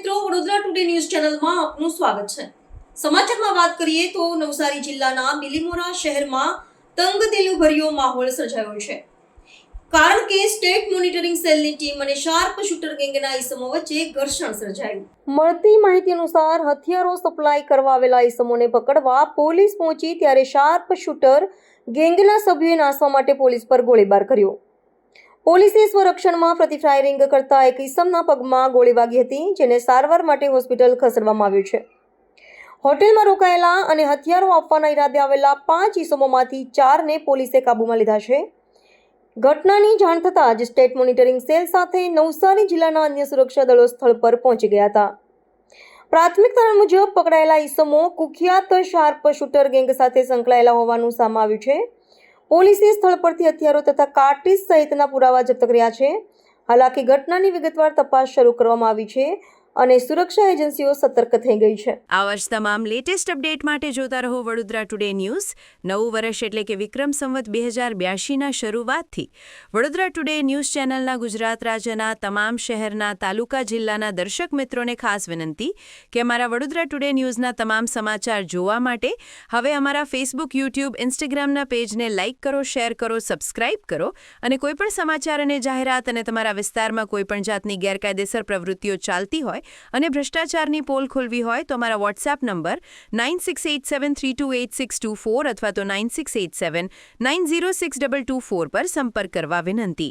મિત્રો, Vadodara today news ચેનલમાં આપનું સ્વાગત છે। સમાચારમાં વાત કરીએ તો નવસારી જિલ્લાના બિલીમોરા શહેરમાં તંગદિલીભર્યો માહોલ સર્જાયો છે, કારણ કે સ્ટેટ મોનિટરિંગ સેલની ટીમ અને શાર્પ શૂટર ગેંગના ઈસમો વચ્ચે ઘર્ષણ સર્જાયું। મળતી માહિતી અનુસાર હથિયારો સપ્લાય કરવા આવેલા ઈસમોને પકડવા પોલીસ પહોંચી ત્યારે શાર્પ શૂટર ગેંગના સભ્યોએ નાસવા માટે પોલીસ પર ગોળીબાર કર્યો। પોલીસે સ્વરક્ષણમાં પ્રતિફાયરિંગ કરતા એક ઈસમના પગમાં ગોળી વાગી હતી, જેને સારવાર માટે હોસ્પિટલ ખસેડવામાં આવ્યો છે। હોટેલમાં રોકાયેલા અને હથિયારો આપવાના ઈરાદે આવેલા 5 ઈસમોમાંથી 4ને પોલીસે કાબૂમાં લીધા છે। ઘટનાની જાણ થતાં જ સ્ટેટ મોનિટરિંગ સેલ સાથે નવસારી જિલ્લાના અન્ય સુરક્ષા દળો સ્થળ પર પહોંચી ગયા હતા। પ્રાથમિક તારણ મુજબ પકડાયેલા ઈસમો કુખ્યાત શાર્પ શૂટર ગેંગ સાથે સંકળાયેલા હોવાનું સામે આવ્યું છે। પોલીસે સ્થળ પરથી હથિયારો તથા કાર્ટીજ સહિતના પુરાવા જપ્ત કર્યા છે। હાલાકી ઘટનાની વિગતવાર તપાસ શરૂ કરવામાં આવી છે અને સુરક્ષા એજન્સીઓ સતર્ક થઈ ગઈ છે। આ વર્ષ તમામ લેટેસ્ટ અપડેટ માટે જોતા રહો વડોદરા ટુડે ન્યૂઝ। નવું વર્ષ એટલે કે વિક્રમ સંવત 2082ના શરૂઆતથી વડોદરા ટુડે ન્યૂઝ ચેનલના ગુજરાત રાજ્યના તમામ શહેરના તાલુકા જિલ્લાના દર્શક મિત્રોને ખાસ વિનંતી કે અમારા વડોદરા ટુડે ન્યૂઝના તમામ સમાચાર જોવા માટે હવે અમારા ફેસબુક, યુટ્યુબ, ઇન્સ્ટાગ્રામના પેજને લાઇક કરો, શેર કરો, સબસ્ક્રાઇબ કરો અને કોઈપણ સમાચાર અને જાહેરાત અને તમારા વિસ્તારમાં કોઈપણ જાતની ગેરકાયદેસર પ્રવૃત્તિઓ ચાલતી હોય અને ભ્રષ્ટાચારની પોલ ખોલવી હોય તો અમારા વોટ્સએપ નંબર 9687328624 અથવા તો 9687906224 પર સંપર્ક કરવા વિનંતી।